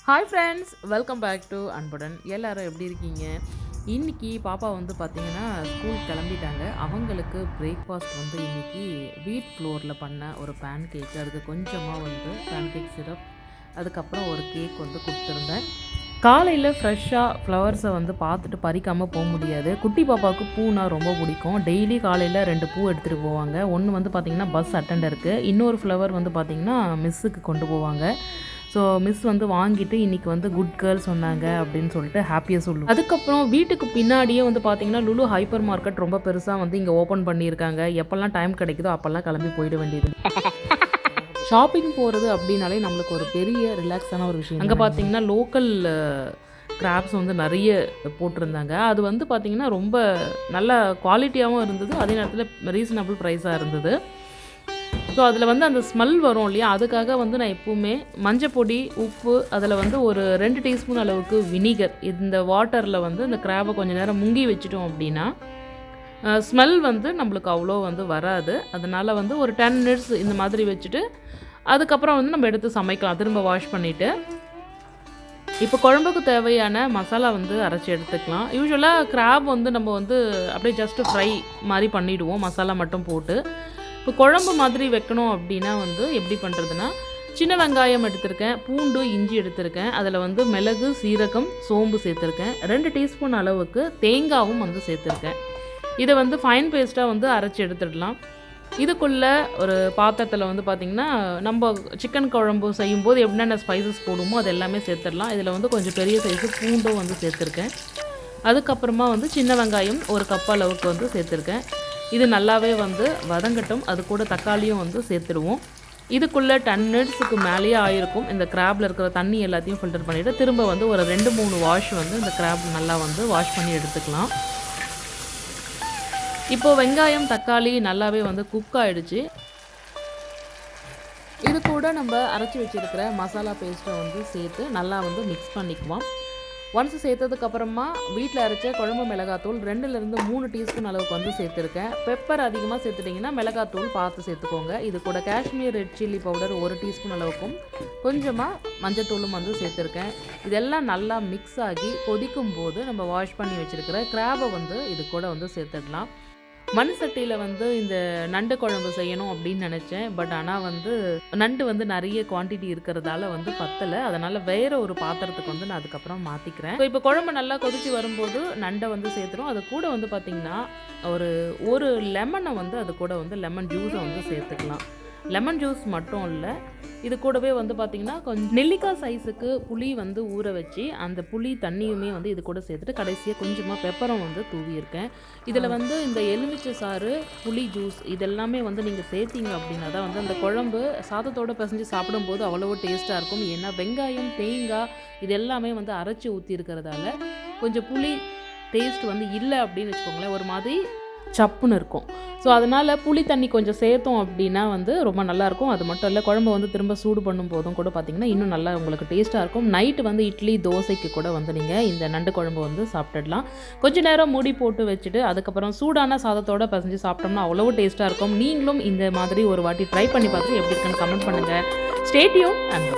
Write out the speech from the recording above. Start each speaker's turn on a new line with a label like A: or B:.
A: Hi friends, welcome back to Anbudan. எல்லாரும் எப்படி இருக்கீங்க? இன்றைக்கி பாப்பா வந்து பார்த்திங்கன்னா ஸ்கூல் கிளம்பிட்டாங்க. அவங்களுக்கு பிரேக்ஃபாஸ்ட் வந்து இன்றைக்கி வீட் ஃப்ளோரில் பண்ண ஒரு பேன் கேக், அதுக்கு கொஞ்சமாக வந்து பேன் கேக் சிரப், அதுக்கப்புறம் ஒரு கேக் வந்து கொடுத்துருந்தேன். காலையில் ஃப்ரெஷ்ஷாக ஃப்ளவர்ஸை வந்து பார்த்துட்டு பறிக்காமல் போக முடியாது. குட்டி பாப்பாவுக்கு பூனா ரொம்ப பிடிக்கும். டெய்லி காலையில் 2 பூ எடுத்துகிட்டு போவாங்க. ஒன்று வந்து பார்த்திங்கன்னா பஸ் அட்டெண்டருக்கு, இன்னொரு ஃப்ளவர் வந்து பார்த்திங்கன்னா மிஸ்ஸுக்கு கொண்டு போவாங்க. ஸோ மிஸ் வந்து வாங்கிட்டு இன்றைக்கி வந்து குட் கேர்ள் சொன்னாங்க அப்படின்னு சொல்லிட்டு ஹாப்பியாக சொல்லுவோம். அதுக்கப்புறம் வீட்டுக்கு பின்னாடியே வந்து பார்த்திங்கன்னா லுலு ஹைப்பர் மார்க்கெட் ரொம்ப பெருசாக வந்து இங்கே ஓப்பன் பண்ணியிருக்காங்க. எப்போல்லாம் டைம் கிடைக்குதோ அப்போல்லாம் கிளம்பி போயிட வேண்டியது. ஷாப்பிங் போகிறது அப்படின்னாலே நம்மளுக்கு ஒரு பெரிய ரிலாக்ஸான ஒரு விஷயம். அங்கே பார்த்திங்கன்னா லோக்கல் கிராப்ஸ் வந்து நிறைய போட்டிருந்தாங்க. அது வந்து பார்த்திங்கன்னா ரொம்ப நல்ல குவாலிட்டியாகவும் இருந்தது, அதே நேரத்தில் ரீசனபிள் ப்ரைஸாக இருந்தது. ஸோ அதில் வந்து அந்த ஸ்மெல் வரும் இல்லையா, அதுக்காக வந்து நான் எப்போவுமே மஞ்சப்பொடி, உப்பு, அதில் வந்து ஒரு 2 டீஸ்பூன் அளவுக்கு வினிகர், இந்த வாட்டரில் வந்து இந்த கிராபை கொஞ்சம் நேரம் முங்கி வச்சுட்டோம் அப்படின்னா ஸ்மெல் வந்து நம்மளுக்கு அவ்வளோ வந்து வராது. அதனால் வந்து ஒரு 10 மினிட்ஸ் இந்த மாதிரி வச்சுட்டு அதுக்கப்புறம் வந்து நம்ம எடுத்து சமைக்கலாம், திரும்ப வாஷ் பண்ணிவிட்டு. இப்போ குழம்புக்கு தேவையான மசாலா வந்து அரைச்சி எடுத்துக்கலாம். யூஸ்வலாக கிராப் வந்து நம்ம வந்து அப்படியே ஜஸ்ட்டு ஃப்ரை மாதிரி பண்ணிவிடுவோம், மசாலா மட்டும் போட்டு. இப்போ குழம்பு மாதிரி வைக்கணும் அப்படின்னா வந்து எப்படி பண்ணுறதுன்னா, சின்ன வெங்காயம் எடுத்திருக்கேன், பூண்டு, இஞ்சி எடுத்திருக்கேன், அதில் வந்து மிளகு, சீரகம், சோம்பு சேர்த்துருக்கேன், 2 டீஸ்பூன் அளவுக்கு தேங்காவும் வந்து சேர்த்துருக்கேன். இதை வந்து ஃபைன் பேஸ்ட்டாக வந்து அரைச்சி எடுத்துடலாம். இதுக்குள்ளே ஒரு பாத்திரத்தில் வந்து பார்த்திங்கன்னா நம்ம சிக்கன் குழம்பு செய்யும்போது என்னென்ன ஸ்பைசஸ் போடுமோ அது எல்லாமே சேர்த்துடலாம். இதில் வந்து கொஞ்சம் பெரிய சைஸு பூண்டும் வந்து சேர்த்துருக்கேன். அதுக்கப்புறமா வந்து சின்ன வெங்காயம் 1 கப் அளவுக்கு வந்து சேர்த்துருக்கேன். இது நல்லாவே வந்து வதங்கட்டும். அது கூட தக்காளியும் வந்து சேர்த்துடுவோம். இதுக்குள்ளே 10 மினிட்ஸுக்கு மேலேயே ஆகிருக்கும். இந்த கிராப்பில் இருக்கிற தண்ணி எல்லாத்தையும் ஃபில்டர் பண்ணிவிட்டு திரும்ப வந்து ஒரு 2-3 வாஷ் வந்து இந்த கிராப் நல்லா வந்து வாஷ் பண்ணி எடுத்துக்கலாம். இப்போது வெங்காயம், தக்காளி நல்லாவே வந்து குக் ஆகிடுச்சு. இது கூட நம்ம அரைச்சி வச்சுருக்கிற மசாலா பேஸ்ட்டை வந்து சேர்த்து நல்லா வந்து மிக்ஸ் பண்ணிக்குவோம். ஒன்ஸ் சேர்த்ததுக்கப்புறமா வீட்டில் அரைச்ச குழம்பு மிளகாத்தூள் 2-3 டீஸ்பூன் அளவுக்கு வந்து சேர்த்துருக்கேன். பெப்பர் அதிகமாக சேர்த்துட்டிங்கன்னா மிளகாத்தூள் பார்த்து சேர்த்துக்கோங்க. இது கூட Kashmir red chilli powder 1 teaspoon அளவுக்கும் கொஞ்சமாக மஞ்சத்தூளும் வந்து சேர்த்துருக்கேன். இதெல்லாம் நல்லா மிக்ஸ் ஆகி கொதிக்கும் போது நம்ம வாஷ் பண்ணி வச்சுருக்கிற கிராபை வந்து இது கூட வந்து சேர்த்துடலாம். மண் சட்டியில் வந்து இந்த நண்டு குழம்பு செய்யணும் அப்படின்னு நினச்சேன். பட் ஆனால் வந்து நண்டு வந்து நிறைய குவான்டிட்டி இருக்கிறதால வந்து பத்தலை. அதனால் வேறு ஒரு பாத்திரத்துக்கு வந்து நான் அதுக்கப்புறம் மாற்றிக்கிறேன். ஸோ இப்போ குழம்பு நல்லா கொதிச்சு வரும்போது நண்டை வந்து சேர்த்துரும். அது கூட வந்து பார்த்திங்கன்னா ஒரு லெமனை வந்து அது கூட வந்து லெமன் ஜூஸை வந்து சேர்த்துக்கலாம். லெமன் ஜூஸ் மட்டும் இல்லை, இது கூடவே வந்து பார்த்திங்கன்னா கொஞ்சம் நெல்லிக்காய் சைஸுக்கு புளி வந்து ஊற வச்சு அந்த புளி தண்ணியுமே வந்து இது கூட சேர்த்துட்டு கடைசியாக கொஞ்சமாக பெப்பரும் வந்து தூவியிருக்கேன். இதில் வந்து இந்த எலுமிச்சை சாறு, புளி ஜூஸ் இதெல்லாமே வந்து நீங்கள் சேர்த்திங்க அப்படின்னா தான் வந்து அந்த குழம்பு சாதத்தோடு பிசைஞ்சு சாப்பிடும்போது அவ்வளோ டேஸ்ட்டாக இருக்கும். ஏன்னா வெங்காயம், தேங்காய் இது எல்லாமே வந்து அரைச்சி ஊற்றி இருக்கிறதால கொஞ்சம் புளி டேஸ்ட் வந்து இல்லை அப்படின்னு வச்சுக்கோங்களேன், ஒரு மாதிரி சப்புன்னு இருக்கும். ஸோ அதனால் புளி தண்ணி கொஞ்சம் சேர்த்தோம் அப்படின்னா வந்து ரொம்ப நல்லாயிருக்கும். அது மட்டும் இல்லை, குழம்பு வந்து திரும்ப சூடு பண்ணும் போதும் கூட பார்த்திங்கன்னா இன்னும் நல்லா உங்களுக்கு டேஸ்ட்டாக இருக்கும். நைட்டு வந்து இட்லி, தோசைக்கு கூட வந்து நீங்கள் இந்த நண்டு குழம்பு வந்து சாப்பிட்டுடலாம். கொஞ்சம் நேரம் மூடி போட்டு வச்சுட்டு அதுக்கப்புறம் சூடான சாதத்தோடு பிசைஞ்சு சாப்பிட்டோம்னா அவ்வளோ டேஸ்ட்டாக இருக்கும். நீங்களும் இந்த மாதிரி ஒரு வாட்டி ட்ரை பண்ணி பார்த்துட்டு எப்படி இருக்குன்னு கமெண்ட் பண்ணுங்கள். Stay tune and